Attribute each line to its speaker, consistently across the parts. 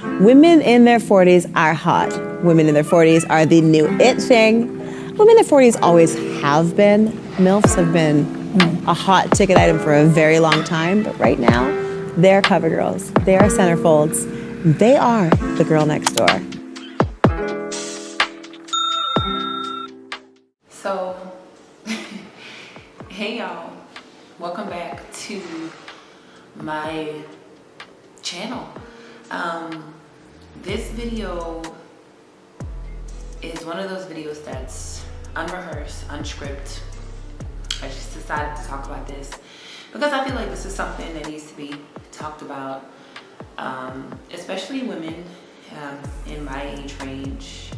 Speaker 1: Women in their 40s are hot. Women in their 40s are the new it thing. Women in their 40s always have been. MILFs have been a hot ticket item for a very long time, but right now, they're cover girls. They are centerfolds. They are the girl next door.
Speaker 2: So, hey y'all, welcome back to my channel. This video is one of those videos that's unrehearsed, unscripted. I just decided to talk about this because I feel like this is something that needs to be talked about, especially women in my age range.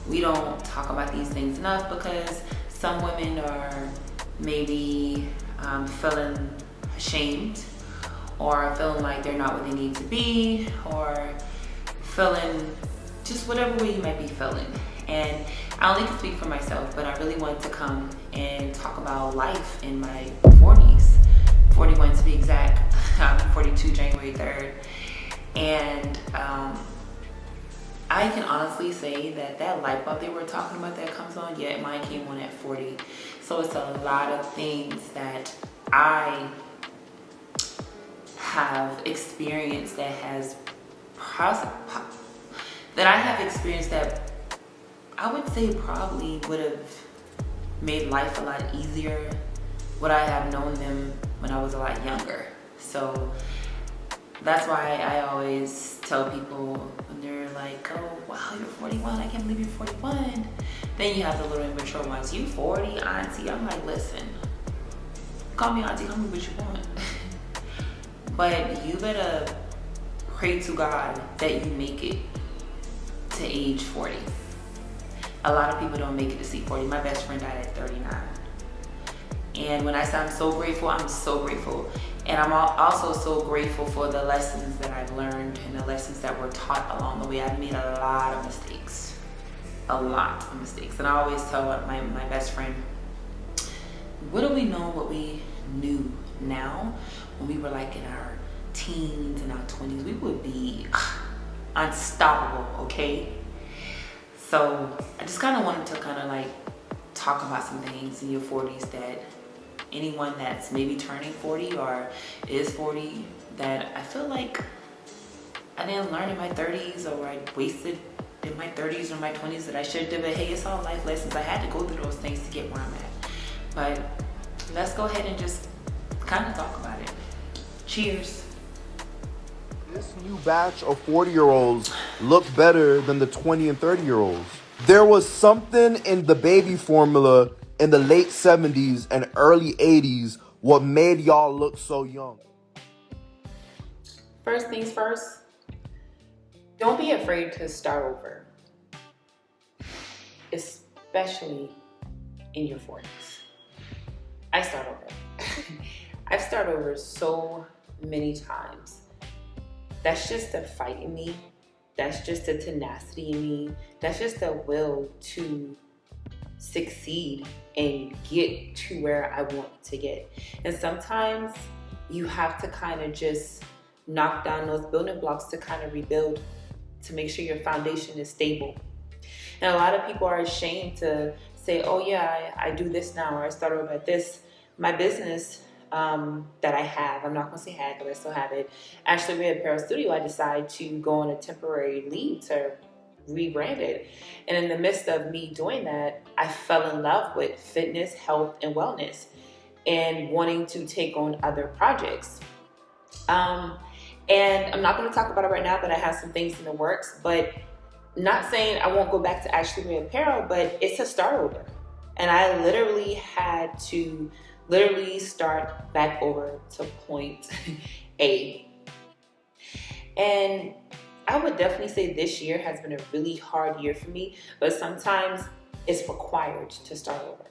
Speaker 2: We don't talk about these things enough because some women are maybe feeling ashamed, or feeling like they're not what they need to be, or feeling just whatever way you might be feeling. And I only can speak for myself, but I really wanted to come and talk about life in my 40s, 41 to be exact. I'm 42 January 3rd. And I can honestly say that light bulb they were talking about that comes on, yeah, mine came on at 40. So it's a lot of things that I have experienced that I would say probably would have made life a lot easier would I have known them when I was a lot younger. So that's why I always tell people when they're like, oh wow, you're 41, I can't believe you're 41. Then you have the little immature ones, you 40, auntie. I'm like, listen, call me auntie, call me what you want. But you better pray to God that you make it to age 40. A lot of people don't make it to see 40. My best friend died at 39. And when I say I'm so grateful, I'm so grateful. And I'm also so grateful for the lessons that I've learned and the lessons that were taught along the way. I've made a lot of mistakes. A lot of mistakes. And I always tell my best friend, what do we know what we knew now? When we were like in our teens and our 20s, we would be unstoppable, okay? So I just kind of wanted to kind of like talk about some things in your 40s that anyone that's maybe turning 40 or is 40 that I feel like I didn't learn in my 30s, or I wasted in my 30s or my 20s that I should do. But hey, it's all life lessons. I had to go through those things to get where I'm at. But let's go ahead and just kind of talk about it. Cheers.
Speaker 3: This new batch of 40-year-olds look better than the 20 and 30-year-olds. There was something in the baby formula in the late 70s and early 80s what made y'all look so young.
Speaker 2: First things first, don't be afraid to start over, especially in your 40s. I start over. I've started over so many times. That's just the fight in me. That's just the tenacity in me. That's just the will to succeed and get to where I want to get. And sometimes you have to kind of just knock down those building blocks to kind of rebuild, to make sure your foundation is stable. And a lot of people are ashamed to say, oh yeah, I do this now, or I start over at this. My business that I have, I'm not going to say had, but I still have it. Actually, we had Apparel Studio. I decided to go on a temporary leave to rebrand it. And in the midst of me doing that, I fell in love with fitness, health, and wellness, and wanting to take on other projects. And I'm not going to talk about it right now, but I have some things in the works. But not saying I won't go back to Ashley Ray Apparel, but it's a start over. And I literally had to start back over to point A. And I would definitely say this year has been a really hard year for me, but sometimes it's required to start over.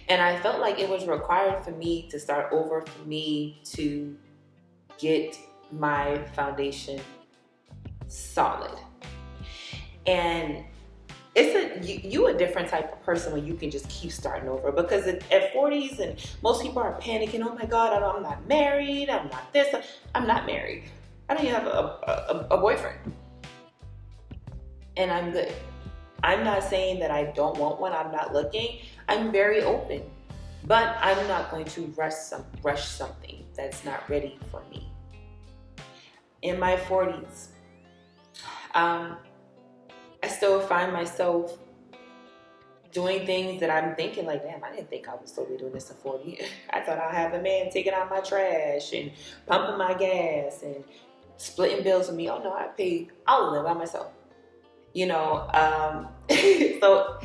Speaker 2: And I felt like it was required for me to start over, for me to get my foundation solid. And you a different type of person when you can just keep starting over, because at 40s and most people are panicking, oh my God, I'm not married, I'm not this, I'm not married. I don't even have a boyfriend. And I'm good. I'm not saying that I don't want one. I'm not looking. I'm very open. But I'm not going to rush something that's not ready for me. In my 40s, I still find myself doing things that I'm thinking like, damn, I didn't think I was still be doing this at 40. I thought I'd have a man taking out my trash and pumping my gas and splitting bills with me. Oh no, I pay all of them by myself. You know, so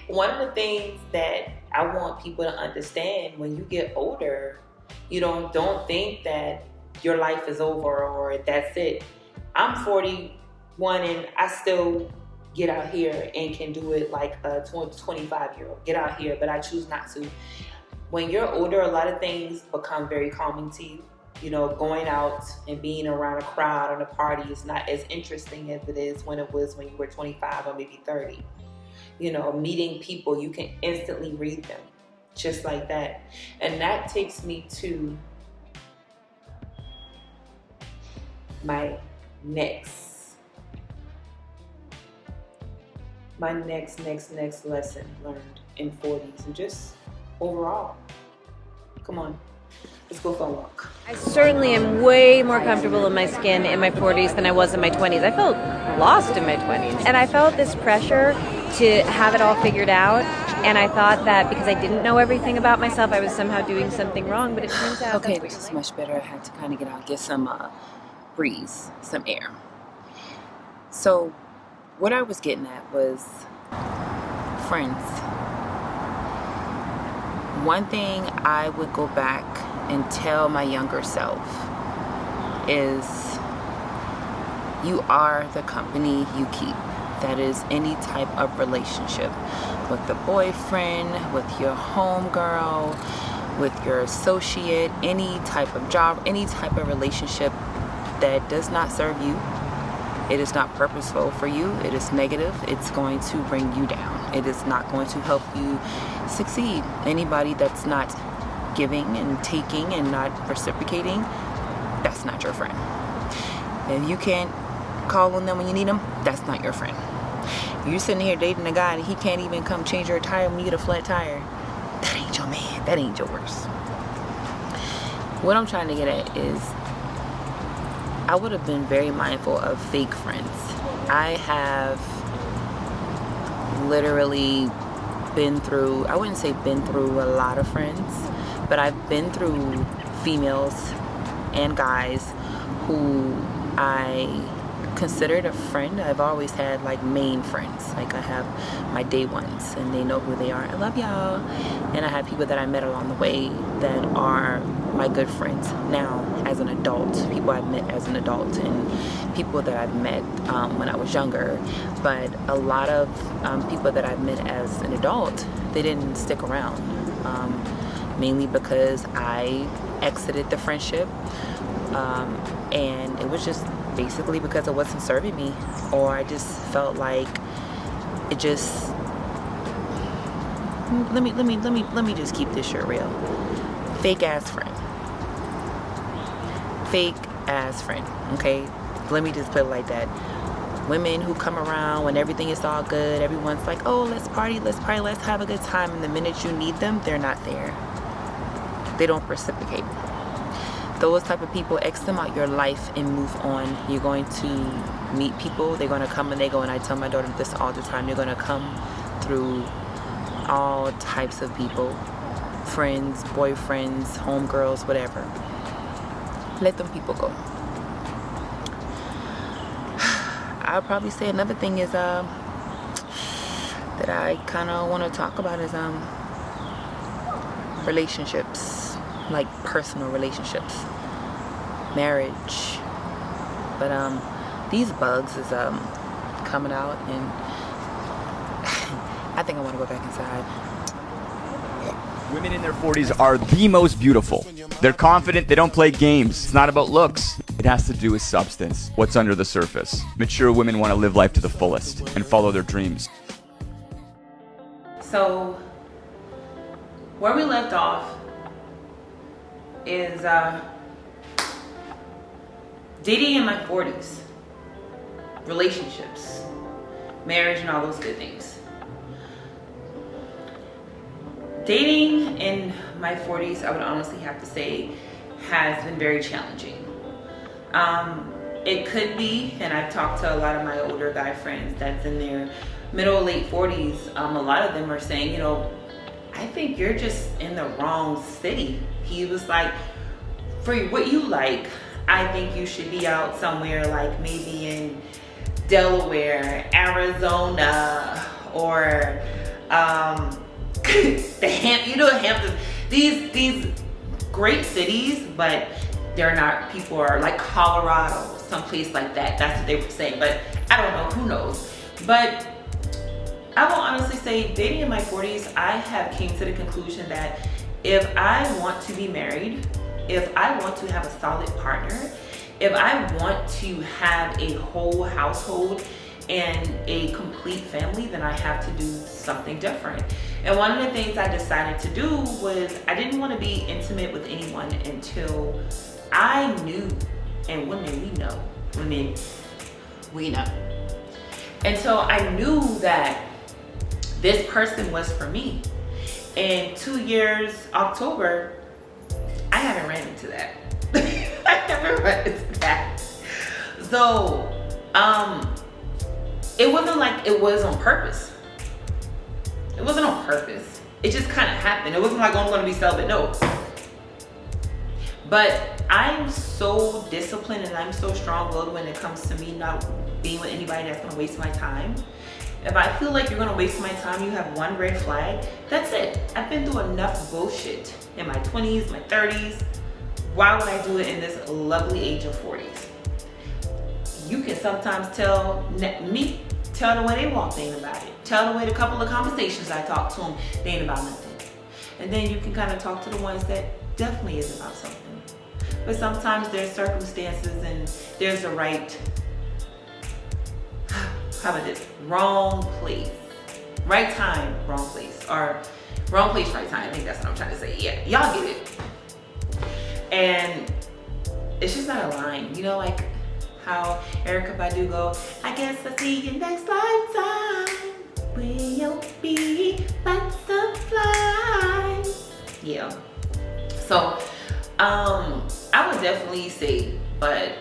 Speaker 2: one of the things that I want people to understand, when you get older, you don't think that your life is over or that's it. I'm 41 and I still get out here and can do it like a 25-year-old. Get out here, but I choose not to. When you're older, a lot of things become very calming to you. You know, going out and being around a crowd on a party is not as interesting as it is when it was when you were 25 or maybe 30. You know, meeting people, you can instantly read them just like that. And that takes me to my next lesson learned in 40s and just overall. Come on. Let's go for a walk.
Speaker 4: I certainly am way more comfortable in my skin in my 40s than I was in my 20s. I felt lost in my 20s. And I felt this pressure to have it all figured out. And I thought that because I didn't know everything about myself, I was somehow doing something wrong. But it turns out...
Speaker 2: Okay, this is much better. I had to kind of get out, get some breeze, some air. So what I was getting at was friends. One thing I would go back and tell my younger self is you are the company you keep. That is any type of relationship with the boyfriend, with your homegirl, with your associate, any type of job, any type of relationship that does not serve you. It is not purposeful for you. It is negative. It's going to bring you down. It is not going to help you succeed. Anybody that's not giving and taking and not reciprocating, that's not your friend. If you can't call on them when you need them, that's not your friend. You're sitting here dating a guy and he can't even come change your tire when you get a flat tire. That ain't your man. That ain't yours. What I'm trying to get at is I would have been very mindful of fake friends. I have literally been through, I wouldn't say been through a lot of friends, but I've been through females and guys who I considered a friend. I've always had like main friends. Like I have my day ones and they know who they are. I love y'all. And I have people that I met along the way that are my good friends now as an adult. People I've met as an adult and people that I've met when I was younger. But a lot of people that I've met as an adult, they didn't stick around. Mainly because I exited the friendship. And it was just basically because it wasn't serving me, or I just felt like it just let me just keep this shit real. Fake ass friend, okay? Let me just put it like that. Women who come around when everything is all good, everyone's like, oh, let's party, let's have a good time, and the minute you need them, they're not there. They don't reciprocate. Those type of people, X them out your life and move on. You're going to meet people, they're going to come and they go, and I tell my daughter this all the time, you're going to come through all types of people, friends, boyfriends, homegirls, whatever. Let them people go. I'll probably say another thing is that I kind of want to talk about is relationships, like personal relationships, marriage. But these bugs is coming out, and I think I want to go back inside.
Speaker 5: Women in their 40s are the most beautiful. They're confident, they don't play games. It's not about looks. It has to do with substance, what's under the surface. Mature women want to live life to the fullest and follow their dreams.
Speaker 2: So, where we left off is dating in my 40s, relationships, marriage, and all those good things. Dating in my 40s, I would honestly have to say, has been very challenging. It could be, and I've talked to a lot of my older guy friends that's in their middle or late 40s. A lot of them are saying, you know, I think you're just in the wrong city. He was like, for what you like, I think you should be out somewhere like maybe in Delaware, Arizona, or the Hamptons. These great cities, but they're not. People are like Colorado, someplace like that. That's what they were saying, but I don't know. Who knows? But I will honestly say, dating in my 40s, I have came to the conclusion that if I want to be married, if I want to have a solid partner, if I want to have a whole household and a complete family, then I have to do something different. And one of the things I decided to do was I didn't want to be intimate with anyone until I knew, and women, we know. Until I knew that this person was for me. In 2 years, October, I haven't ran into that. I haven't run into that. So, it wasn't like it was on purpose. It wasn't on purpose. It just kind of happened. It wasn't like, oh, I'm going to be celibate. No. But I'm so disciplined and I'm so strong-willed when it comes to me not being with anybody that's going to waste my time. If I feel like you're going to waste my time, you have one red flag, that's it. I've been through enough bullshit in my 20s, my 30s. Why would I do it in this lovely age of 40s? You can sometimes tell the way they walk, they ain't about it. Tell the way the couple of conversations I talk to them, they ain't about nothing. And then you can kind of talk to the ones that definitely is about something. But sometimes there's circumstances and there's the right, how about this, wrong place. Right time, wrong place. Or wrong place, right time. I think that's what I'm trying to say. Yeah, y'all get it. And it's just not aligned. You know, like how Erykah Badu go, I guess I'll see you next lifetime. We'll be butterflies. Yeah. So, I would definitely say, but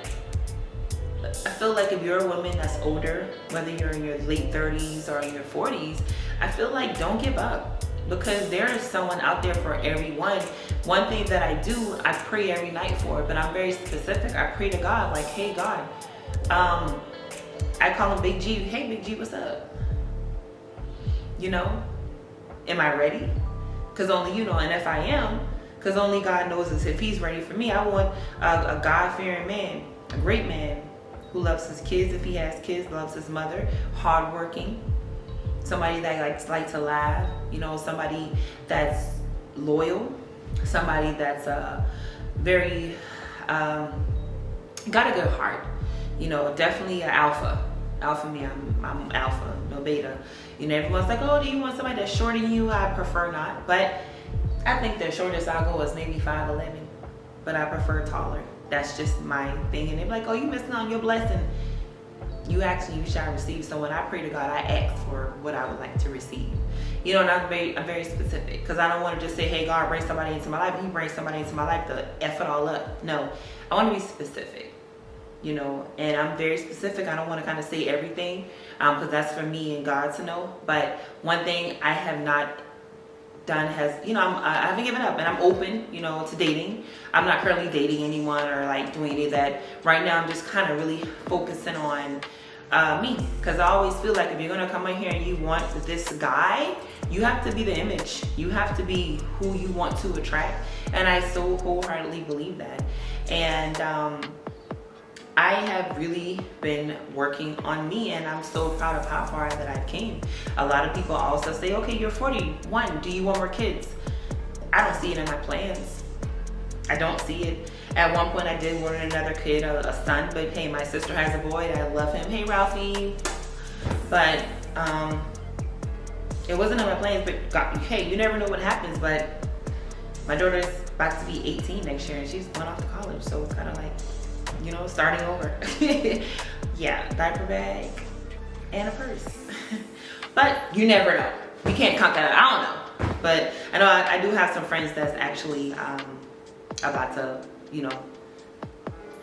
Speaker 2: I feel like if you're a woman that's older, whether you're in your late 30s or in your 40s, I feel like don't give up, because there is someone out there for everyone. One thing that I do, I pray every night for, but I'm very specific. I pray to God, like, hey God, I call him Big G. Hey Big G, what's up? You know, am I ready? Because only you know, and if I am, because only God knows is if he's ready for me. I want a God-fearing man, a great man who loves his kids if he has kids, loves his mother, hardworking, somebody that likes to laugh, you know, somebody that's loyal, somebody that's very, got a good heart, you know, definitely an alpha. Alpha me, I'm alpha, no beta. You know, everyone's like, oh, do you want somebody that's shorter than you? I prefer not, but I think the shortest I'll go is maybe 5'11", but I prefer taller. That's just my thing. And they're like, oh, you missing on your blessing. You ask and you shall receive. So when I pray to God, I ask for what I would like to receive. You know, and I'm very specific, because I don't want to just say, hey, God, bring somebody into my life. He brings somebody into my life to F it all up. No, I want to be specific, you know, and I'm very specific. I don't want to kind of say everything, because that's for me and God to know. But one thing I have not done has, you know, I haven't given up, and I'm open, you know, to dating. I'm not currently dating anyone or like doing any of that. Right now, I'm just kind of really focusing on me, because I always feel like if you're going to come in here and you want this guy, you have to be the image. You have to be who you want to attract. And I so wholeheartedly believe that. And I have really been working on me, and I'm so proud of how far that I've came. A lot of people also say, okay, you're 41, do you want more kids? I don't see it in my plans. I don't see it. At one point I did want another kid, a son, but hey, my sister has a boy, I love him. Hey, Ralphie. But it wasn't in my plans, but God, hey, you never know what happens. But my daughter's about to be 18 next year, and she's going off to college, so it's kind of like, you know, starting over. Yeah, diaper bag and a purse. But you never know. You can't count that out. I don't know. But I know I do have some friends that's actually about to, you know,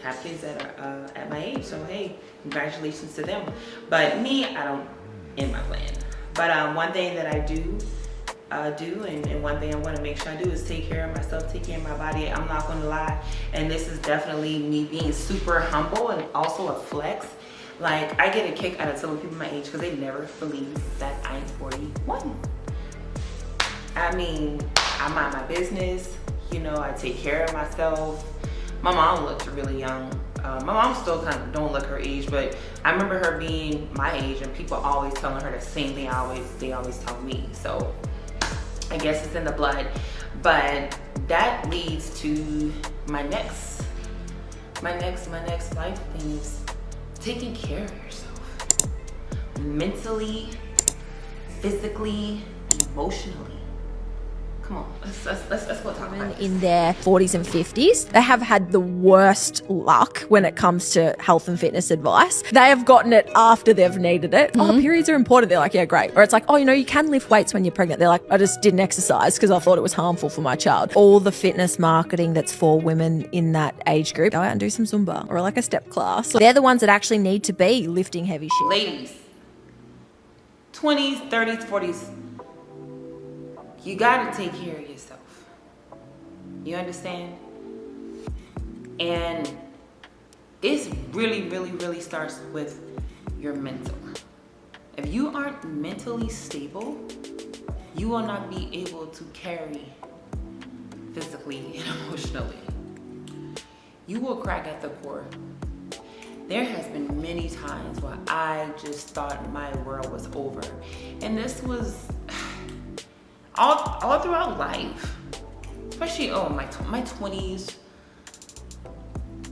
Speaker 2: have kids that are at my age. So hey, congratulations to them. But me, I don't in my plan. But one thing that I do and one thing I want to make sure I do is take care of myself, take care of my body. I'm not going to lie, and this is definitely me being super humble and also a flex. Like, I get a kick out of telling people my age because they never believe that I'm 41. I mean, I mind my business, you know, I take care of myself. My mom looks really young. My mom still kind of don't look her age, but I remember her being my age and people always telling her the same thing they always tell me. So I guess it's in the blood. But that leads to my next life thing is taking care of yourself. Mentally, physically, emotionally. Come on, let's go talk about it.
Speaker 6: In their 40s and 50s, they have had the worst luck when it comes to health and fitness advice. They have gotten it after they've needed it. Oh, periods are important. They're like, yeah, great. Or it's like, oh, you know, you can lift weights when you're pregnant. They're like, I just didn't exercise because I thought it was harmful for my child. All the fitness marketing that's for women in that age group, go out and do some Zumba or like a step class. They're the ones that actually need to be lifting heavy shit.
Speaker 2: Ladies, 20s, 30s, 40s, you gotta take care of yourself. You understand? And it's really starts with your mental. If you aren't mentally stable, you will not be able to carry physically and emotionally. You will crack at the core. There has been many times where I just thought my world was over. And this was all throughout life, especially my 20s.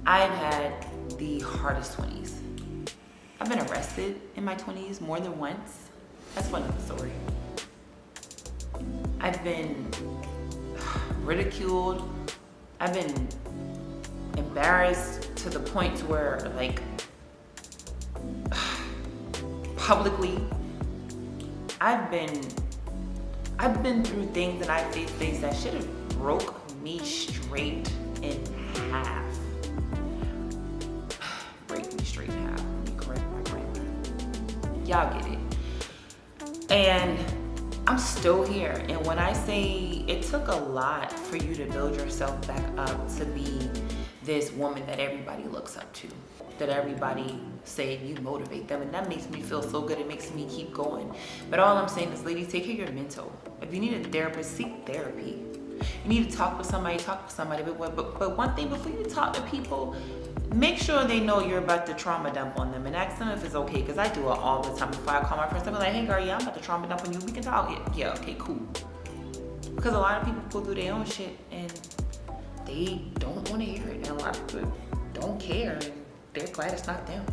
Speaker 2: I've had the hardest 20s. I've been arrested in my 20s more than once. That's one other story. I've been ridiculed. I've been embarrassed to the point where, like, publicly, I've been through things and I faced things that should have broke me straight in half. Break me straight in half. Let me correct my grammar. Y'all get it. And I'm still here. And when I say it took a lot for you to build yourself back up to be this woman that everybody looks up to, that everybody say you motivate them, and that makes me feel so good. It makes me keep going. But all I'm saying is, ladies, take care of your mental. If you need a therapist, seek therapy. You need to talk with somebody, but one thing, before you talk to people, make sure they know you're about to trauma dump on them and ask them if it's okay, because I do it all the time. Before I call my friends, I'm like, hey girl, yeah, I'm about to trauma dump on you, we can talk. Yeah, okay, cool. Because a lot of people go through their own shit and they don't want to hear it, and a lot of people don't care and they're glad it's not them.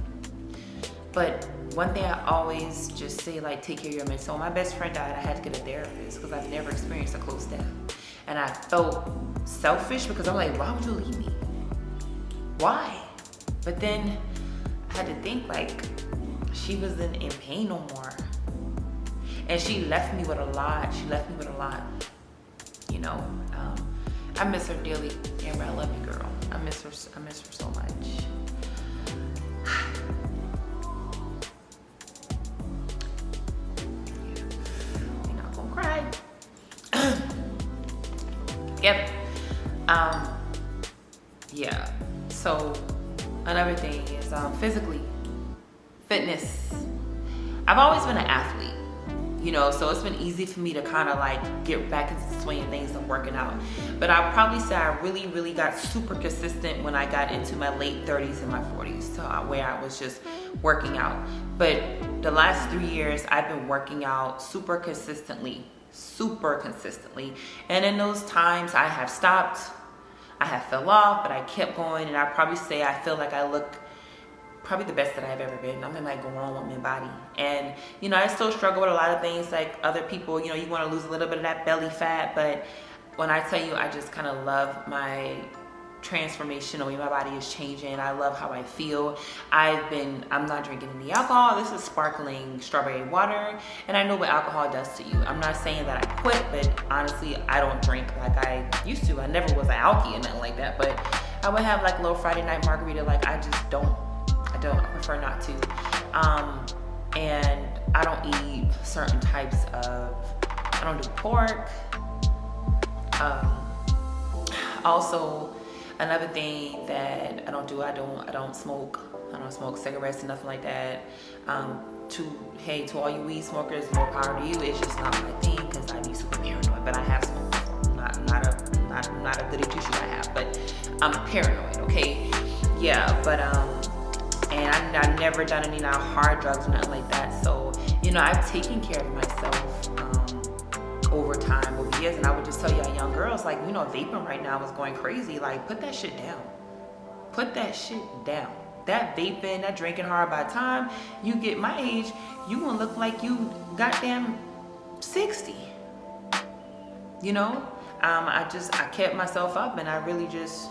Speaker 2: But one thing I always just say, like, take care of your mental. So when my best friend died, I had to get a therapist because I've never experienced a close death. And I felt selfish because I'm like, why would you leave me? Why? But then I had to think, like, she wasn't in pain no more. And she left me with a lot. You know, I miss her dearly. Amber, I love you, girl. I miss her so much. You're not gonna cry. Yep. Yeah. So another thing is physically, fitness. I've always been an athlete. You know, so it's been easy for me to kind of like get back into the swing of things and working out. But I'll probably say I really got super consistent when I got into my late 30s and my 40s, so where I was just working out. But the last 3 years, I've been working out super consistently. And in those times, I have stopped, I have fell off, but I kept going, and I probably say I feel like I look probably the best that I've ever been. I'm in my grown woman body. And, you know, I still struggle with a lot of things like other people. You know, you want to lose a little bit of that belly fat, but when I tell you, I just kind of love my transformational. My body is changing. I love how I feel. I'm not drinking any alcohol. This is sparkling strawberry water, and I know what alcohol does to you. I'm not saying that I quit, but honestly, I don't drink like I used to. I never was an alkie or nothing like that, but I would have like a little Friday night margarita. Like I prefer not to. And I don't eat certain types of, I don't do pork. Also, another thing that I don't do, I don't smoke. I don't smoke cigarettes and nothing like that. To all you weed smokers, more power to you. It's just not my thing because I be super paranoid. But I have smoked before. Not a goody two shoe I have, but I'm paranoid. Okay, yeah. But and I've never done any hard drugs or nothing like that. So I've taken care of myself over time, over years. And I would just tell y'all young girls, like, vaping right now is going crazy. Like, put that shit down. Put that shit down. That vaping, that drinking hard, by the time you get my age, you gonna look like you goddamn 60. I kept myself up and I really just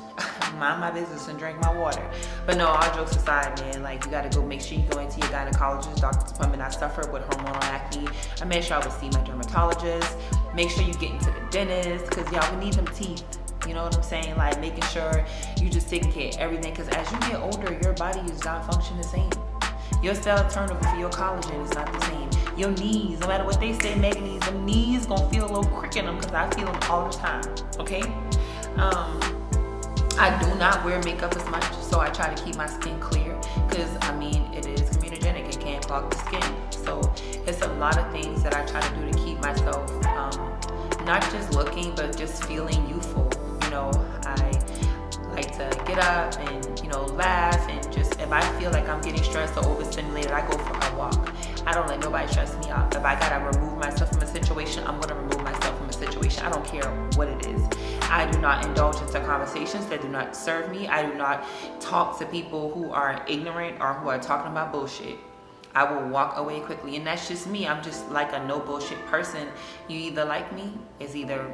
Speaker 2: mind my business and drink my water. But no, all jokes aside, man, like, you gotta go make sure you go into your gynecologist, doctor's appointment. I suffer with hormonal acne. I made sure I would see my dermatologist. Make sure you get into the dentist, because y'all, we need them teeth. You know what I'm saying? Like, making sure you just taking care of everything, because as you get older, your body is not functioning the same. Your cell turnover for your collagen is not the same. Your knees, no matter what they say, Megan, them knees gonna feel a little crick in them, because I feel them all the time, okay? I do not wear makeup as much, so I try to keep my skin clear, because, it is comedogenic. It can clog the skin. So it's a lot of things that I try to do to keep myself not just looking, but just feeling youthful. I like to get up and, laugh, and just, if I feel like I'm getting stressed or overstimulated, I go for a walk. I don't let nobody stress me out. If I gotta remove myself from a situation, I'm gonna remove myself from a situation. I don't care what it is. I do not indulge into conversations that do not serve me. I do not talk to people who are ignorant or who are talking about bullshit. I will walk away quickly, and that's just me. I'm just like a no bullshit person. You either like me, it's either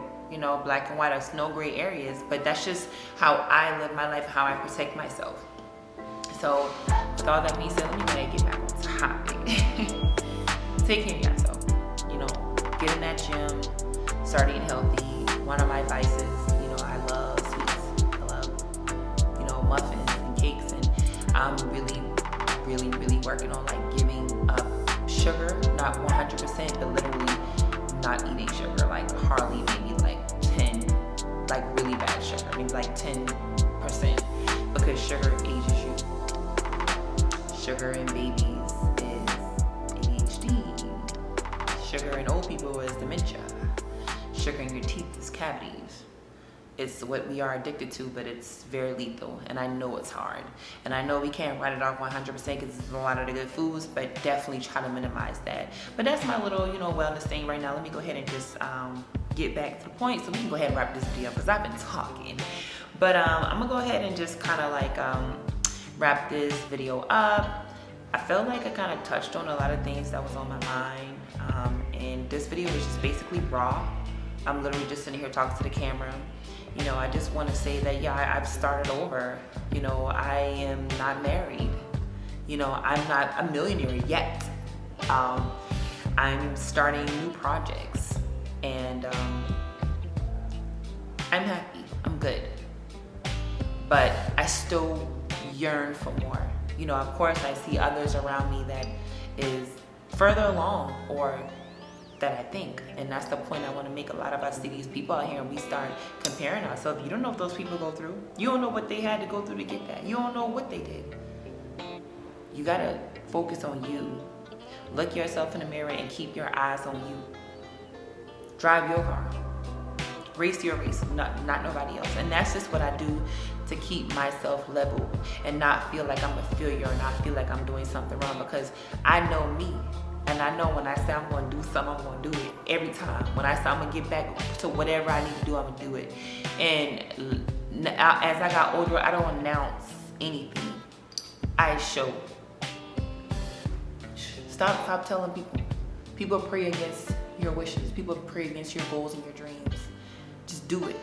Speaker 2: black and white, or no gray areas, but that's just how I live my life, how I protect myself. So with all that being said, let me go ahead and get back on topic. Take care of yourself. Get in that gym, start eating healthy. One of my vices, I love sweets. I love, muffins and cakes, and I'm really, really, really working on like giving up sugar, not 100%, but literally not eating sugar, like hardly, maybe like 10, like really bad sugar, maybe like 10%, because sugar ages you. Sugar in babies is ADHD. Sugar in old people is dementia. Sugar in your teeth is cavities. It's what we are addicted to, but it's very lethal, and I know it's hard. And I know we can't write it off 100% because it's a lot of the good foods, but definitely try to minimize that. But that's my little, wellness thing right now. Let me go ahead and just get back to the point so we can go ahead and wrap this video, because I've been talking. But I'm gonna go ahead and just kind of like wrap this video up. I felt like I kind of touched on a lot of things that was on my mind, and this video was just basically raw. I'm literally just sitting here talking to the camera. I just want to say that, yeah, I've started over. I am not married. I'm not a millionaire yet. I'm starting new projects, and I'm happy. I'm good. But I still yearn for more. Of course, I see others around me that is further along, or that I think, and that's the point I want to make. A lot of us see these people out here and we start comparing ourselves. You don't know what those people go through. You don't know what they had to go through to get that. You don't know what they did. You gotta focus on you. Look yourself in the mirror and keep your eyes on you. Drive your car. Race your race, not nobody else. And that's just what I do to keep myself level and not feel like I'm a failure or not feel like I'm doing something wrong, because I know me. And I know when I say I'm going to do something, I'm going to do it every time. When I say I'm going to get back to whatever I need to do, I'm going to do it. And as I got older, I don't announce anything. I show. Stop telling people. People pray against your wishes. People pray against your goals and your dreams. Just do it.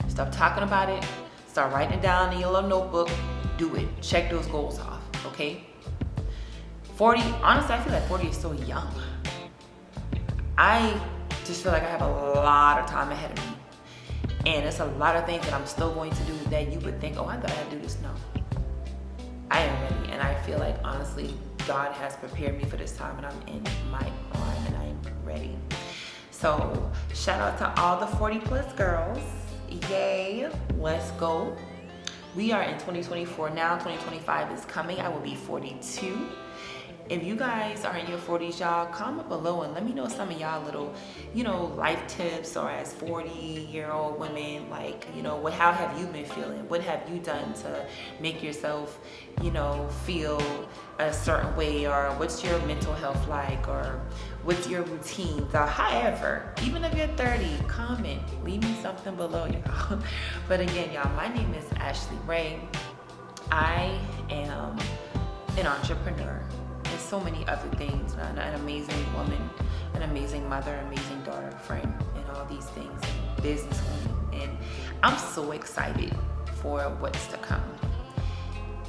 Speaker 2: Stop talking about it. Start writing it down in your little notebook. Do it. Check those goals off, okay? 40, honestly, I feel like 40 is so young. I just feel like I have a lot of time ahead of me. And it's a lot of things that I'm still going to do that you would think, oh, I thought I had to do this. No. I am ready. And I feel like, honestly, God has prepared me for this time, and I'm in my prime, and I'm ready. So, shout out to all the 40 plus girls. Yay. Let's go. We are in 2024 now. 2025 is coming. I will be 42. If you guys are in your 40s, y'all, comment below and let me know some of y'all little, life tips, or as 40-year-old women, like, how have you been feeling? What have you done to make yourself, feel a certain way? Or what's your mental health like? Or what's your routines? Or however, even if you're 30, comment, leave me something below, y'all. But again, y'all, my name is Ashley Ray. I am an entrepreneur. And so many other things, an amazing woman, an amazing mother, amazing daughter, friend, and all these things, businesswoman. And I'm so excited for what's to come,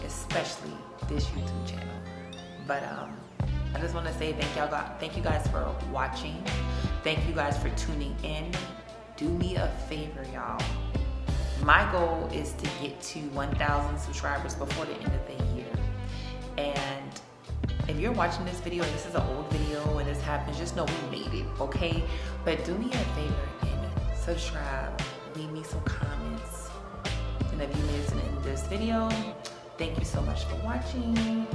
Speaker 2: especially this YouTube channel. But I just want to say thank you guys for watching. Thank you guys for tuning in. Do me a favor, y'all. My goal is to get to 1,000 subscribers before the end of the year. And if you're watching this video and this is an old video and this happens, just know we made it, okay? But do me a favor and subscribe, leave me some comments. And if you made it to the end of this video, thank you so much for watching.